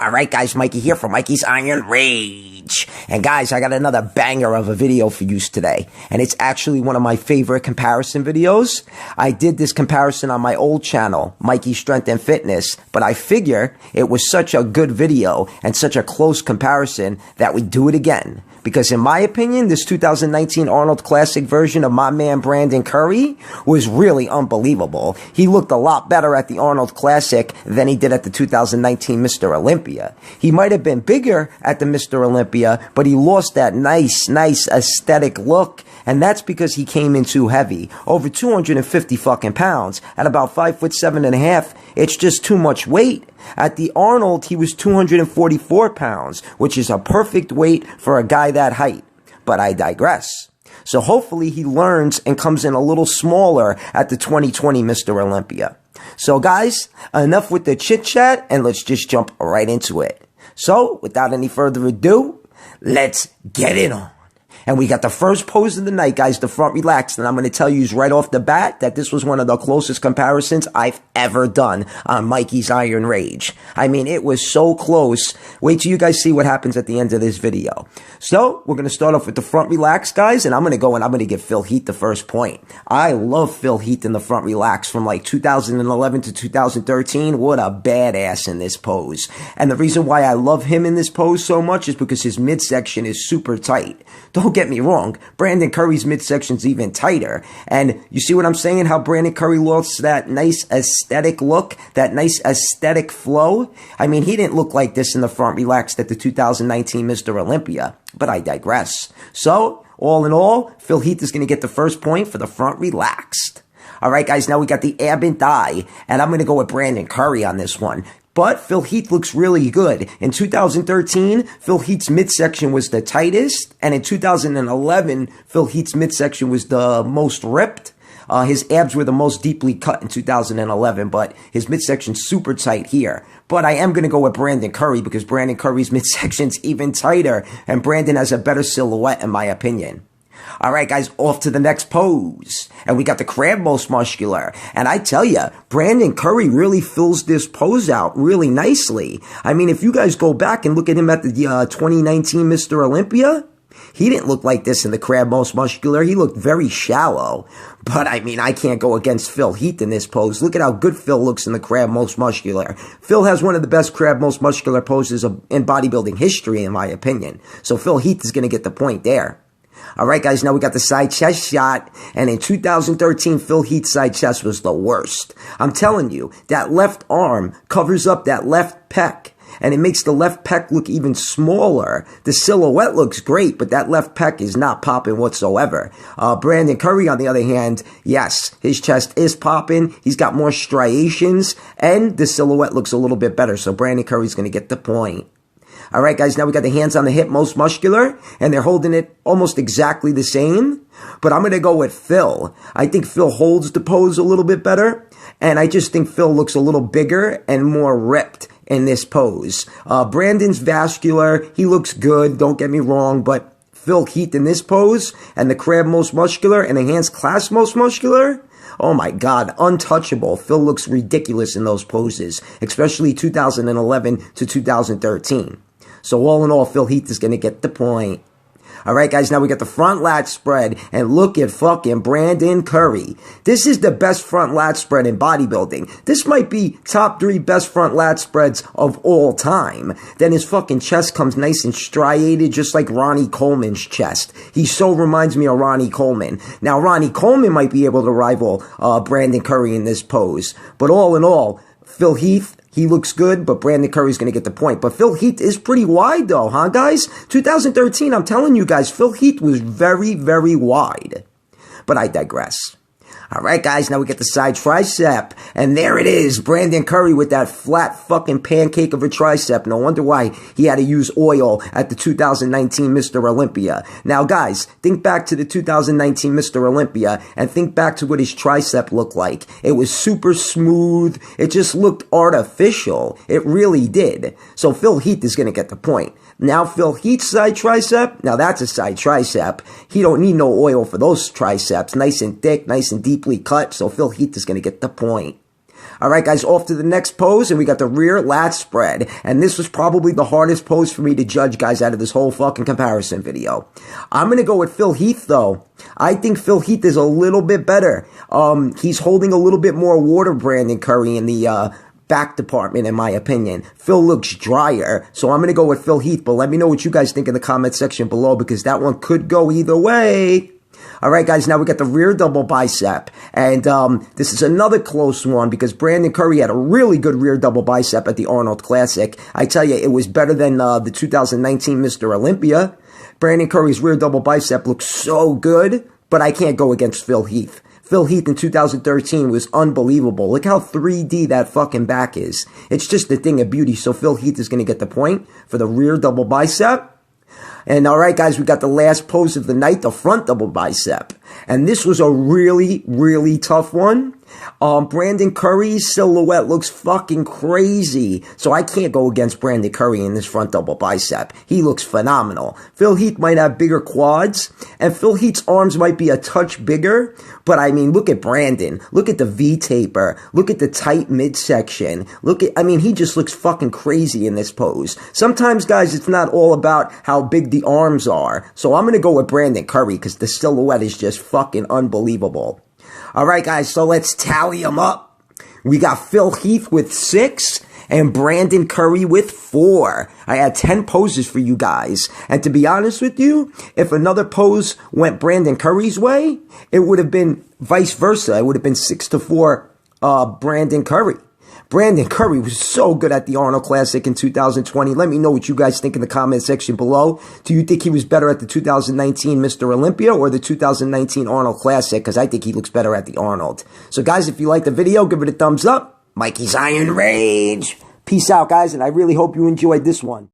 All right, guys, Mikey here for Mikey's Iron Rage. And guys, I got another banger of a video for you today. And it's actually one of my favorite comparison videos. I did this comparison on my old channel, Mikey's Strength and Fitness, but I figure it was such a good video and such a close comparison that we do it again. Because in my opinion, this 2019 Arnold Classic version of my man Brandon Curry was really unbelievable. He looked a lot better at the Arnold Classic than he did at the 2019 Mr. Olympia. He might have been bigger at the Mr. Olympia, but he lost that nice aesthetic look. And that's because he came in too heavy. Over 250 fucking pounds. At about 5'7.5", it's just too much weight. At the Arnold, he was 244 pounds, which is a perfect weight for a guy that height. But I digress. So hopefully he learns and comes in a little smaller at the 2020 Mr. Olympia. So guys, enough with the chit chat and let's just jump right into it. So without any further ado, let's get it on. And we got the first pose of the night, guys, the front relaxed. And I'm going to tell you right off the bat that this was one of the closest comparisons I've ever done on Mikey's Iron Rage. I mean, it was so close. Wait till you guys see what happens at the end of this video. So we're going to start off with the front relaxed, guys. And I'm going to give Phil Heath the first point. I love Phil Heath in the front relaxed from like 2011 to 2013. What a badass in this pose. And the reason why I love him in this pose so much is because his midsection is super tight. Don't get me wrong, Brandon Curry's midsection's even tighter. And you see what I'm saying? How Brandon Curry lost that nice aesthetic look, that nice aesthetic flow. I mean, he didn't look like this in the front relaxed at the 2019 Mr. Olympia. But I digress. So, all in all, Phil Heath is going to get the first point for the front relaxed. All right, guys, now we got the ab and thigh. And I'm going to go with Brandon Curry on this one. But Phil Heath looks really good. In 2013, Phil Heath's midsection was the tightest. And in 2011, Phil Heath's midsection was the most ripped. His abs were the most deeply cut in 2011, but his midsection's super tight here. But I am going to go with Brandon Curry because Brandon Curry's midsection's even tighter. And Brandon has a better silhouette, in my opinion. All right, guys, off to the next pose. And we got the crab most muscular. And I tell you, Brandon Curry really fills this pose out really nicely. I mean, if you guys go back and look at him at the 2019 Mr. Olympia, he didn't look like this in the crab most muscular. He looked very shallow. But, I mean, I can't go against Phil Heath in this pose. Look at how good Phil looks in the crab most muscular. Phil has one of the best crab most muscular poses in bodybuilding history, in my opinion. So Phil Heath is going to get the point there. All right, guys, now we got the side chest shot. And in 2013, Phil Heath's side chest was the worst. I'm telling you, that left arm covers up that left pec. And it makes the left pec look even smaller. The silhouette looks great, but that left pec is not popping whatsoever. Brandon Curry, on the other hand, yes, his chest is popping. He's got more striations, and the silhouette looks a little bit better. So Brandon Curry's going to get the point. All right, guys, now we got the hands on the hip most muscular, and they're holding it almost exactly the same. But I'm going to go with Phil. I think Phil holds the pose a little bit better, and I just think Phil looks a little bigger and more ripped in this pose. Brandon's vascular. He looks good, don't get me wrong, but Phil Heath in this pose, and the crab most muscular, and the hands clasp most muscular, oh my God, untouchable. Phil looks ridiculous in those poses, especially 2011 to 2013. So all in all, Phil Heath is going to get the point. All right, guys, now we got the front lat spread, and look at fucking Brandon Curry. This is the best front lat spread in bodybuilding. This might be top 3 best front lat spreads of all time. Then his fucking chest comes nice and striated, just like Ronnie Coleman's chest. He so reminds me of Ronnie Coleman. Now, Ronnie Coleman might be able to rival Brandon Curry in this pose. But all in all, Phil Heath, he looks good, but Brandon Curry's going to get the point. But Phil Heath is pretty wide, though, huh, guys? 2013, I'm telling you guys, Phil Heath was very wide. But I digress. All right, guys, now we get the side tricep. And there it is, Brandon Curry with that flat fucking pancake of a tricep. No wonder why he had to use oil at the 2019 Mr. Olympia. Now, guys, think back to the 2019 Mr. Olympia and think back to what his tricep looked like. It was super smooth. It just looked artificial. It really did. So Phil Heath is going to get the point. Now Phil Heath's side tricep, now that's a side tricep. He don't need no oil for those triceps. Nice and thick, nice and deeply cut. So Phil Heath is going to get the point. All right, guys, off to the next pose, and we got the rear lat spread. And this was probably the hardest pose for me to judge, guys, out of this whole fucking comparison video. I'm going to go with Phil Heath, though. I think Phil Heath is a little bit better. He's holding a little bit more water, Brandon Curry, in the back department, in my opinion. Phil looks drier, so I'm going to go with Phil Heath, but let me know what you guys think in the comment section below, because that one could go either way. All right, guys, now we got the rear double bicep, and this is another close one because Brandon Curry had a really good rear double bicep at the Arnold Classic. I tell you, it was better than the 2019 Mr. Olympia. Brandon Curry's rear double bicep looks so good, but I can't go against Phil Heath. Phil Heath in 2013 was unbelievable. Look how 3D that fucking back is. It's just a thing of beauty, so Phil Heath is going to get the point for the rear double bicep. And all right, guys, we got the last pose of the night, the front double bicep. And this was a really, really tough one. Brandon Curry's silhouette looks fucking crazy. So I can't go against Brandon Curry in this front double bicep. He looks phenomenal. Phil Heath might have bigger quads, and Phil Heath's arms might be a touch bigger. But I mean, look at Brandon. Look at the V-taper. Look at the tight midsection. He just looks fucking crazy in this pose. Sometimes, guys, it's not all about how big the arms are. So I'm going to go with Brandon Curry because the silhouette is just fucking unbelievable. All right, guys, so let's tally them up. We got Phil Heath with 6 and Brandon Curry with 4. I had 10 poses for you guys. And to be honest with you, if another pose went Brandon Curry's way, it would have been vice versa. It would have been 6-4 Brandon Curry. Brandon Curry was so good at the Arnold Classic in 2020. Let me know what you guys think in the comment section below. Do you think he was better at the 2019 Mr. Olympia or the 2019 Arnold Classic? Because I think he looks better at the Arnold. So, guys, if you like the video, give it a thumbs up. Mikey's Iron Rage. Peace out, guys, and I really hope you enjoyed this one.